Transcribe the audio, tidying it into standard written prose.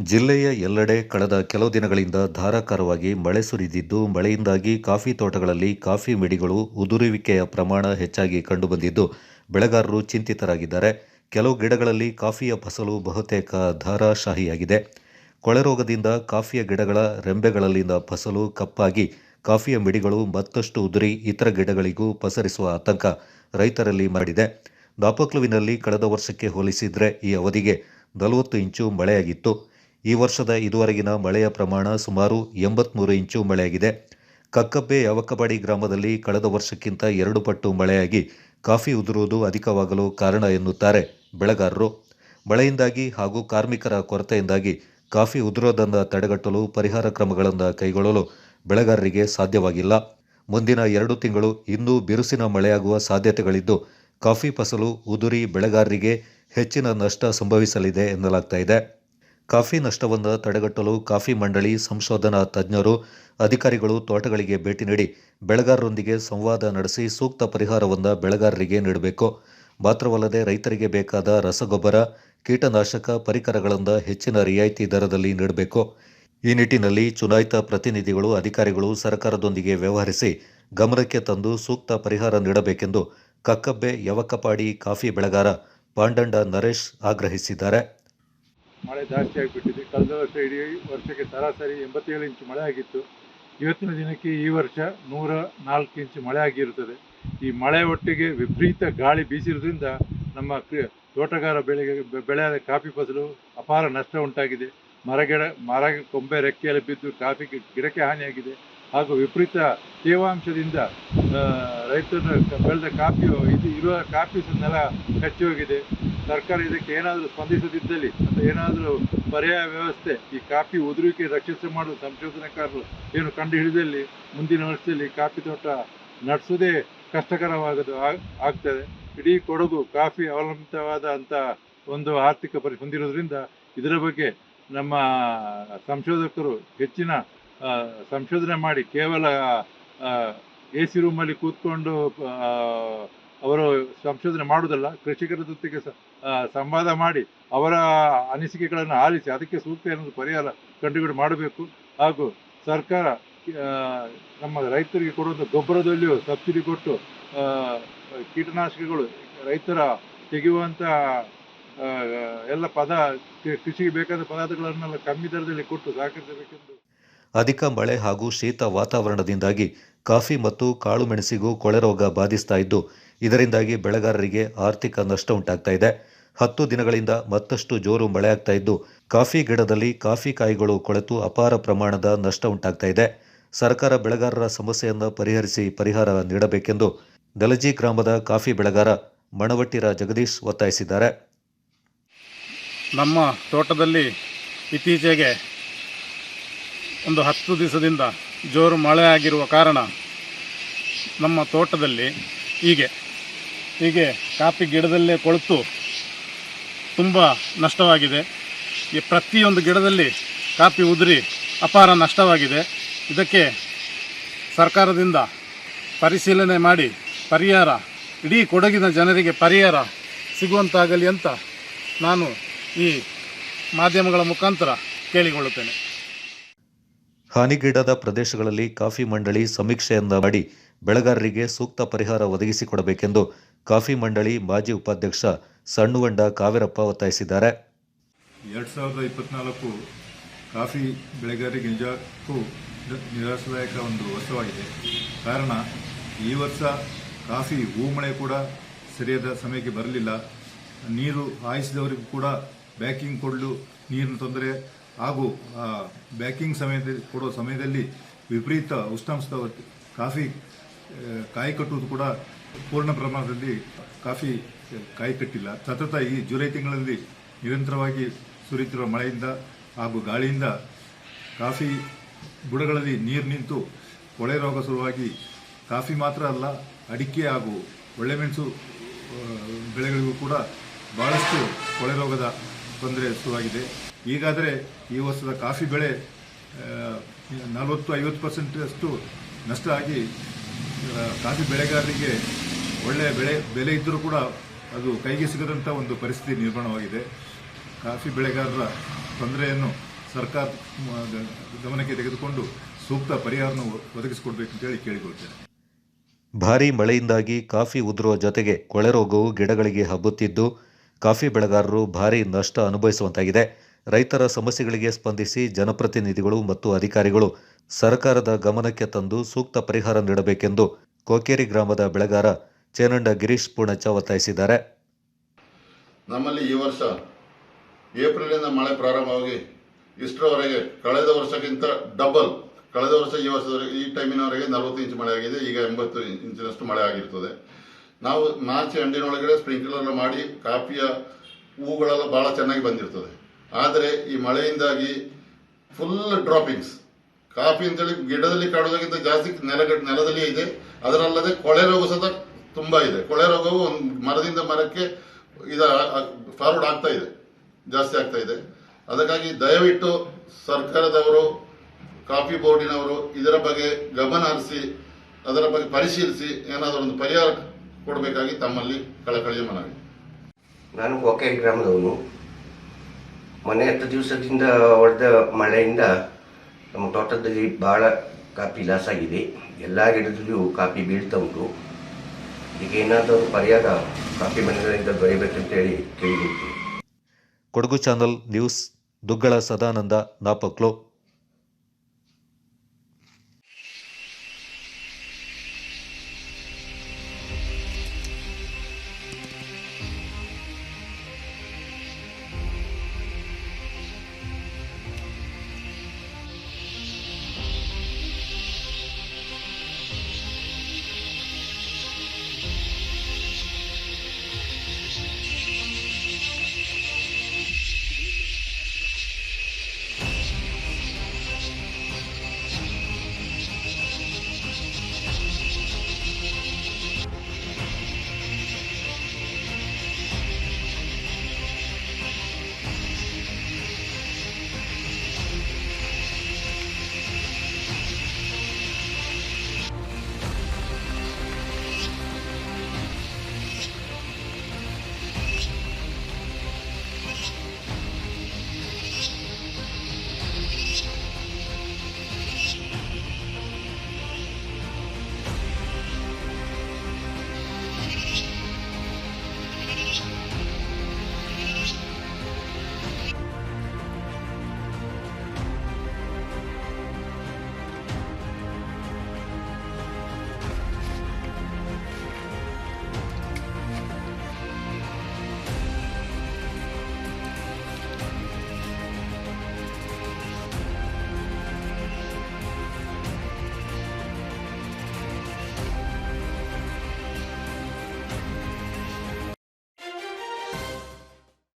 ಜಿಲ್ಲೆಯ ಎಲ್ಲೆಡೆ ಕಳೆದ ಕೆಲವು ದಿನಗಳಿಂದ ಧಾರಾಕಾರವಾಗಿ ಮಳೆ ಸುರಿದಿದ್ದು, ಮಳೆಯಿಂದಾಗಿ ಕಾಫಿ ತೋಟಗಳಲ್ಲಿ ಕಾಫಿ ಮಿಡಿಗಳು ಉದುರುವಿಕೆಯ ಪ್ರಮಾಣ ಹೆಚ್ಚಾಗಿ ಕಂಡುಬಂದಿದ್ದು, ಬೆಳೆಗಾರರು ಚಿಂತಿತರಾಗಿದ್ದಾರೆ. ಕೆಲವು ಗಿಡಗಳಲ್ಲಿ ಕಾಫಿಯ ಫಸಲು ಬಹುತೇಕ ಧಾರಾಶಾಹಿಯಾಗಿದೆ. ಕೊಳೆರೋಗದಿಂದ ಕಾಫಿಯ ಗಿಡಗಳ ರೆಂಬೆಗಳಲ್ಲಿನ ಫಸಲು ಕಪ್ಪಾಗಿ ಕಾಫಿಯ ಮಿಡಿಗಳು ಮತ್ತಷ್ಟು ಉದುರಿ ಇತರ ಗಿಡಗಳಿಗೂ ಪಸರಿಸುವ ಆತಂಕ ರೈತರಲ್ಲಿ ಮಾಡಿದೆ. ದಾಪಕ್ಲುವಿನಲ್ಲಿ ಕಳೆದ ವರ್ಷಕ್ಕೆ ಹೋಲಿಸಿದರೆ ಈ ಅವಧಿಗೆ 40 ಇಂಚು ಮಳೆಯಾಗಿತ್ತು. ಈ ವರ್ಷದ ಇದುವರೆಗಿನ ಮಳೆಯ ಪ್ರಮಾಣ ಸುಮಾರು 83 ಇಂಚು ಮಳೆಯಾಗಿದೆ. ಕಕ್ಕಬ್ಬೆ ಯಾವಕ್ಕಬಾಡಿ ಗ್ರಾಮದಲ್ಲಿ ಕಳೆದ ವರ್ಷಕ್ಕಿಂತ 2 ಪಟ್ಟು ಮಳೆಯಾಗಿ ಕಾಫಿ ಉದುರುವುದು ಅಧಿಕವಾಗಲು ಕಾರಣ ಎನ್ನುತ್ತಾರೆ ಬೆಳೆಗಾರರು. ಮಳೆಯಿಂದಾಗಿ ಹಾಗೂ ಕಾರ್ಮಿಕರ ಕೊರತೆಯಿಂದಾಗಿ ಕಾಫಿ ಉದುರೋದನ್ನು ತಡೆಗಟ್ಟಲು ಪರಿಹಾರ ಕ್ರಮಗಳನ್ನು ಕೈಗೊಳ್ಳಲು ಬೆಳೆಗಾರರಿಗೆ ಸಾಧ್ಯವಾಗಿಲ್ಲ. ಮುಂದಿನ 2 ತಿಂಗಳು ಇನ್ನೂ ಬಿರುಸಿನ ಮಳೆಯಾಗುವ ಸಾಧ್ಯತೆಗಳಿದ್ದು, ಕಾಫಿ ಫಸಲು ಉದುರಿ ಬೆಳೆಗಾರರಿಗೆ ಹೆಚ್ಚಿನ ನಷ್ಟ ಸಂಭವಿಸಲಿದೆ ಎನ್ನಲಾಗ್ತಾ ಇದೆ. ಕಾಫಿ ನಷ್ಟವನ್ನು ತಡೆಗಟ್ಟಲು ಕಾಫಿ ಮಂಡಳಿ, ಸಂಶೋಧನಾ ತಜ್ಞರು, ಅಧಿಕಾರಿಗಳು ತೋಟಗಳಿಗೆ ಭೇಟಿ ನೀಡಿ ಬೆಳೆಗಾರರೊಂದಿಗೆ ಸಂವಾದ ನಡೆಸಿ ಸೂಕ್ತ ಪರಿಹಾರವನ್ನು ಬೆಳೆಗಾರರಿಗೆ ನೀಡಬೇಕು. ಮಾತ್ರವಲ್ಲದೆ ರೈತರಿಗೆ ಬೇಕಾದ ರಸಗೊಬ್ಬರ, ಕೀಟನಾಶಕ ಪರಿಕರಗಳನ್ನು ಹೆಚ್ಚಿನ ರಿಯಾಯಿತಿ ದರದಲ್ಲಿ ನೀಡಬೇಕು. ಈ ನಿಟ್ಟಿನಲ್ಲಿ ಚುನಾಯಿತ ಪ್ರತಿನಿಧಿಗಳು, ಅಧಿಕಾರಿಗಳು ಸರ್ಕಾರದೊಂದಿಗೆ ವ್ಯವಹರಿಸಿ ಗಮನಕ್ಕೆ ತಂದು ಸೂಕ್ತ ಪರಿಹಾರ ನೀಡಬೇಕೆಂದು ಕಕ್ಕಬ್ಬೆ ಯಾವಕ್ಕಪಾಡಿ ಕಾಫಿ ಬೆಳೆಗಾರ ಪಾಂಡಂಡ ನರೇಶ್ ಆಗ್ರಹಿಸಿದ್ದಾರೆ. ಮಳೆ ಜಾಸ್ತಿ ಆಗಿಬಿಟ್ಟಿದೆ. ಕಳೆದ ವರ್ಷ ಇಡೀ ವರ್ಷಕ್ಕೆ ಸರಾಸರಿ 87 ಇಂಚು ಮಳೆ ಆಗಿತ್ತು. ಇವತ್ತಿನ ದಿನಕ್ಕೆ ಈ ವರ್ಷ 104 ಇಂಚು ಮಳೆ ಆಗಿರುತ್ತದೆ. ಈ ಮಳೆ ಒಟ್ಟಿಗೆ ವಿಪರೀತ ಗಾಳಿ ಬೀಸಿರುವುದರಿಂದ ನಮ್ಮ ತೋಟಗಾರ ಬೆಳೆಯಾದ ಕಾಫಿ ಫಸಲು ಅಪಾರ ನಷ್ಟ ಉಂಟಾಗಿದೆ. ಮರ ಕೊಂಬೆ ರೆಕ್ಕೆಯಲ್ಲಿ ಬಿದ್ದು ಕಾಫಿ ಗಿಡಕ್ಕೆ ಹಾನಿಯಾಗಿದೆ. ಹಾಗೂ ವಿಪರೀತ ತೇವಾಂಶದಿಂದ ರೈತನ ಬೆಳೆದ ಇರುವ ಕಾಫಿ ನೆಲ ಕಚ್ಚಿ ಹೋಗಿದೆ. ಸರ್ಕಾರ ಇದಕ್ಕೆ ಏನಾದರೂ ಸ್ಪಂದಿಸದಿದ್ದಲ್ಲಿ ಅಥವಾ ಏನಾದರೂ ಪರ್ಯಾಯ ವ್ಯವಸ್ಥೆ ಈ ಕಾಫಿ ಉದುರುವಿಕೆ ರಕ್ಷಿಸಿ ಮಾಡಲು ಸಂಶೋಧನಾಕಾರರು ಏನು ಕಂಡು ಹಿಡಿದಲ್ಲಿ ಮುಂದಿನ ವರ್ಷದಲ್ಲಿ ಕಾಫಿ ತೋಟ ನಡೆಸೋದೇ ಆಗ್ತದೆ. ಇಡೀ ಕೊಡಗು ಕಾಫಿ ಅವಲಂಬಿತವಾದಂಥ ಒಂದು ಆರ್ಥಿಕ ಹೊಂದಿರೋದ್ರಿಂದ ಇದರ ಬಗ್ಗೆ ನಮ್ಮ ಸಂಶೋಧಕರು ಹೆಚ್ಚಿನ ಸಂಶೋಧನೆ ಮಾಡಿ ಕೇವಲ AC ರೂಮಲ್ಲಿ ಕೂತ್ಕೊಂಡು ಅವರು ಸಂಶೋಧನೆ ಮಾಡುವುದಲ್ಲ, ಕೃಷಿಕರ ಜೊತೆಗೆ ಸಂವಾದ ಮಾಡಿ ಅವರ ಅನಿಸಿಕೆಗಳನ್ನು ಆಲಿಸಿ ಅದಕ್ಕೆ ಸೂಕ್ತ ಏನಾದರೂ ಪರಿಹಾರ ಕಂಡುಹಿಡಿದು ಮಾಡಬೇಕು. ಹಾಗೂ ಸರ್ಕಾರ ನಮ್ಮ ರೈತರಿಗೆ ಕೊಡುವಂಥ ಗೊಬ್ಬರದಲ್ಲಿಯೂ ಸಬ್ಸಿಡಿ ಕೊಟ್ಟು ಕೀಟನಾಶಕಗಳು ರೈತರ ತೆಗೆಯುವಂಥ ಎಲ್ಲ ಕೃಷಿಗೆ ಬೇಕಾದ ಪದಾರ್ಥಗಳನ್ನೆಲ್ಲ ಕಮ್ಮಿ ದರದಲ್ಲಿ ಕೊಟ್ಟು ಸಹಕರಿಸಬೇಕೆಂದು. ಅಧಿಕ ಮಳೆ ಹಾಗೂ ಶೀತ ವಾತಾವರಣದಿಂದಾಗಿ ಕಾಫಿ ಮತ್ತು ಕಾಳುಮೆಣಸಿಗೂ ಕೊಳೆರೋಗ ಬಾಧಿಸ್ತಾ ಇದ್ದು, ಇದರಿಂದಾಗಿ ಬೆಳೆಗಾರರಿಗೆ ಆರ್ಥಿಕ ನಷ್ಟ ಉಂಟಾಗ್ತಾ ಇದೆ. 10 ದಿನಗಳಿಂದ ಮತ್ತಷ್ಟು ಜೋರು ಮಳೆಯಾಗ್ತಾ ಇದ್ದು, ಕಾಫಿ ಗಿಡದಲ್ಲಿ ಕಾಫಿ ಕಾಯಿಗಳು ಕೊಳೆತು ಅಪಾರ ಪ್ರಮಾಣದ ನಷ್ಟ ಉಂಟಾಗ್ತಾ ಇದೆ. ಸರ್ಕಾರ ಬೆಳೆಗಾರರ ಸಮಸ್ಯೆಯನ್ನು ಪರಿಹಾರ ನೀಡಬೇಕೆಂದು ದಲಜಿ ಗ್ರಾಮದ ಕಾಫಿ ಬೆಳೆಗಾರ ಮಣವಟ್ಟಿರ ಜಗದೀಶ್ ಒತ್ತಾಯಿಸಿದ್ದಾರೆ. ನಮ್ಮ ತೋಟದಲ್ಲಿ ಇತ್ತೀಚೆಗೆ ಒಂದು 10 ದಿವಸದಿಂದ ಜೋರು ಮಳೆ ಆಗಿರುವ ಕಾರಣ ನಮ್ಮ ತೋಟದಲ್ಲಿ ಹೀಗೆ ಕಾಫಿ ಗಿಡದಲ್ಲೇ ಕೊಳೆತು ತುಂಬ ನಷ್ಟವಾಗಿದೆ. ಈ ಪ್ರತಿಯೊಂದು ಗಿಡದಲ್ಲಿ ಕಾಫಿ ಉದುರಿ ಅಪಾರ ನಷ್ಟವಾಗಿದೆ. ಇದಕ್ಕೆ ಸರ್ಕಾರದಿಂದ ಪರಿಶೀಲನೆ ಮಾಡಿ ಪರಿಹಾರ, ಇಡೀ ಕೊಡಗಿನ ಜನರಿಗೆ ಪರಿಹಾರ ಸಿಗುವಂತಾಗಲಿ ಅಂತ ನಾನು ಈ ಮಾಧ್ಯಮಗಳ ಮುಖಾಂತರ ಕೇಳಿಕೊಳ್ಳುತ್ತೇನೆ. ಹಾನಿಗೀಡಾದ ಪ್ರದೇಶಗಳಲ್ಲಿ ಕಾಫಿ ಮಂಡಳಿ ಸಮೀಕ್ಷೆಯನ್ನ ಮಾಡಿ ಬೆಳೆಗಾರರಿಗೆ ಸೂಕ್ತ ಪರಿಹಾರ ಒದಗಿಸಿಕೊಡಬೇಕೆಂದು ಕಾಫಿ ಮಂಡಳಿ ಮಾಜಿ ಉಪಾಧ್ಯಕ್ಷ ಸಣ್ಣುವಂಡ ಕಾವೇರಪ್ಪ ಒತ್ತಾಯಿಸಿದ್ದಾರೆ. 2024 ಕಾಫಿ ಬೆಳೆಗಾರರಿಗೆ ನಿಜಕ್ಕೂ ನಿರಾಶಾದಾಯಕ ಒಂದು ವರ್ಷವಾಗಿದೆ. ಕಾರಣ ಈ ವರ್ಷ ಕಾಫಿ ಹೂಮಳೆ ಕೂಡ ಸರಿಯಾದ ಸಮಯಕ್ಕೆ ಬರಲಿಲ್ಲ. ನೀರು ಹಾಯಿಸಿದವರಿಗೂ ಕೂಡ ಬ್ಯಾಕಿಂಗ್ ಕೊಡಲು ನೀರಿನ ತೊಂದರೆ ಹಾಗೂ ಬ್ಯಾಕಿಂಗ್ ಕೊಡೋ ಸಮಯದಲ್ಲಿ ವಿಪರೀತ ಉಷ್ಣಾಂಶದ ಕಾಫಿ ಕಾಯಿ ಕಟ್ಟುವುದು ಕೂಡ ಪೂರ್ಣ ಪ್ರಮಾಣದಲ್ಲಿ ಕಾಫಿ ಕಾಯಿ ಕಟ್ಟಿಲ್ಲ. ಸತತ ಈ ಜುಲೈ ತಿಂಗಳಲ್ಲಿ ನಿರಂತರವಾಗಿ ಸುರಿಯುತ್ತಿರುವ ಮಳೆಯಿಂದ ಹಾಗೂ ಗಾಳಿಯಿಂದ ಕಾಫಿ ಬುಡಗಳಲ್ಲಿ ನೀರು ನಿಂತು ಕೊಳೆ ರೋಗ ಶುರುವಾಗಿ ಕಾಫಿ ಮಾತ್ರ ಅಲ್ಲ, ಅಡಿಕೆ ಹಾಗೂ ಒಳ್ಳೆಮೆಣಸು ಬೆಳೆಗಳಿಗೂ ಕೂಡ ಬಹಳಷ್ಟು ಕೊಳೆ ರೋಗದ ತೊಂದರೆ ಶುರುವಾಗಿದೆ. ಹೀಗಾದರೆ ಈ ವರ್ಷದ ಕಾಫಿ ಬೆಳೆ 40-50% ನಷ್ಟ ಆಗಿ ಕಾಫಿ ಬೆಳೆಗಾರರಿಗೆ ಒಳ್ಳೆಯ ಬೆಲೆ ಇದ್ದರೂ ಕೂಡ ಅದು ಕೈಗೆ ಸಿಗದಂಥ ಒಂದು ಪರಿಸ್ಥಿತಿ ನಿರ್ಮಾಣವಾಗಿದೆ. ಕಾಫಿ ಬೆಳೆಗಾರರ ತೊಂದರೆಯನ್ನು ಸರ್ಕಾರ ಗಮನಕ್ಕೆ ತೆಗೆದುಕೊಂಡು ಸೂಕ್ತ ಪರಿಹಾರನ ಒದಗಿಸಿಕೊಡ್ಬೇಕು ಅಂತೇಳಿ ಕೇಳಿಕೊಳ್ತೇನೆ. ಭಾರೀ ಮಳೆಯಿಂದಾಗಿ ಕಾಫಿ ಉದುರುವ ಜೊತೆಗೆ ಕೊಳೆ ರೋಗವು ಗಿಡಗಳಿಗೆ ಹಬ್ಬುತ್ತಿದ್ದು ಕಾಫಿ ಬೆಳೆಗಾರರು ಭಾರೀ ನಷ್ಟ ಅನುಭವಿಸುವಂತಾಗಿದೆ. ರೈತರ ಸಮಸ್ಯೆಗಳಿಗೆ ಸ್ಪಂದಿಸಿ ಜನಪ್ರತಿನಿಧಿಗಳು ಮತ್ತು ಅಧಿಕಾರಿಗಳು ಸರ್ಕಾರದ ಗಮನಕ್ಕೆ ತಂದು ಸೂಕ್ತ ಪರಿಹಾರ ನೀಡಬೇಕೆಂದು ಕೋಕೇರಿ ಗ್ರಾಮದ ಬೆಳೆಗಾರ ಚೇನಂಡ ಗಿರೀಶ್ ಪೂಣಚ್ಚ ಒತ್ತಾಯಿಸಿದ್ದಾರೆ. ನಮ್ಮಲ್ಲಿ ಈ ವರ್ಷ ಏಪ್ರಿಲಿಂದ ಮಳೆ ಪ್ರಾರಂಭವಾಗಿ ಇಷ್ಟರವರೆಗೆ ಕಳೆದ ವರ್ಷಕ್ಕಿಂತ ಡಬಲ್, ಕಳೆದ ವರ್ಷ ಈ ಟೈಮಿನವರೆಗೆ 40 ಇಂಚು ಮಳೆ ಆಗಿದೆ. ಈಗ 80 ಇಂಚಿನಷ್ಟು ಮಳೆ ಆಗಿರ್ತದೆ. ನಾವು ಮಾರ್ಚ್ ಎಂಡಿನೊಳಗಡೆ ಸ್ಪ್ರಿಂಕ್ಲರ್ ಮಾಡಿ ಕಾಫಿಯ ಹೂಗಳೆಲ್ಲ ಭಾಳ ಚೆನ್ನಾಗಿ ಬಂದಿರ್ತದೆ. ಆದರೆ ಈ ಮಳೆಯಿಂದಾಗಿ ಫುಲ್ ಡ್ರಾಪಿಂಗ್ಸ್, ಕಾಫಿ ಅಂತೇಳಿ ಗಿಡದಲ್ಲಿ ಕಾಣೋದಕ್ಕಿಂತ ಜಾಸ್ತಿ ನೆಲದಲ್ಲಿ ಇದೆ. ಅದರಲ್ಲದೆ ಕೊಳೆ ರೋಗ ಸಹ ತುಂಬ ಇದೆ. ಕೊಳೆ ರೋಗವು ಒಂದು ಮರದಿಂದ ಮರಕ್ಕೆ ಫಾರ್ವರ್ಡ್ ಆಗ್ತಾ ಇದೆ, ಜಾಸ್ತಿ ಆಗ್ತಾ ಇದೆ. ಅದಕ್ಕಾಗಿ ದಯವಿಟ್ಟು ಸರ್ಕಾರದವರು, ಕಾಫಿ ಬೋರ್ಡಿನವರು ಇದರ ಬಗ್ಗೆ ಗಮನ ಹರಿಸಿ ಅದರ ಬಗ್ಗೆ ಪರಿಶೀಲಿಸಿ ಏನಾದರೂ ಒಂದು ಪರಿಹಾರ ಕೊಡಬೇಕಾಗಿ ತಮ್ಮಲ್ಲಿ ಕಳಕಳಿಯ ಮನವಿ. ನಾನು ಕೋಕೇರಿ ಗ್ರಾಮದವನು. ಮೊನ್ನೆ 10 ದಿವಸದಿಂದ ಹೊಡೆದ ಮಳೆಯಿಂದ ನಮ್ಮ ತೋಟದಲ್ಲಿ ಭಾಳ ಕಾಫಿ ಲಾಸ್ ಆಗಿದೆ. ಎಲ್ಲ ಗಿಡದಲ್ಲಿಯೂ ಕಾಫಿ ಬೀಳ್ತಾ ಉಂಟು. ಇದಕ್ಕೆ ಏನಾದರೂ ಪರಿಹಾರ ಕಾಫಿ ಮನೆಗಳಿಂದ ದೊರೆಯಬೇಕಂತೇಳಿ ಕೇಳಿಬಿಡ್ತೀನಿ. Kodagu channel news, Duggala Sadananda, Napoklu.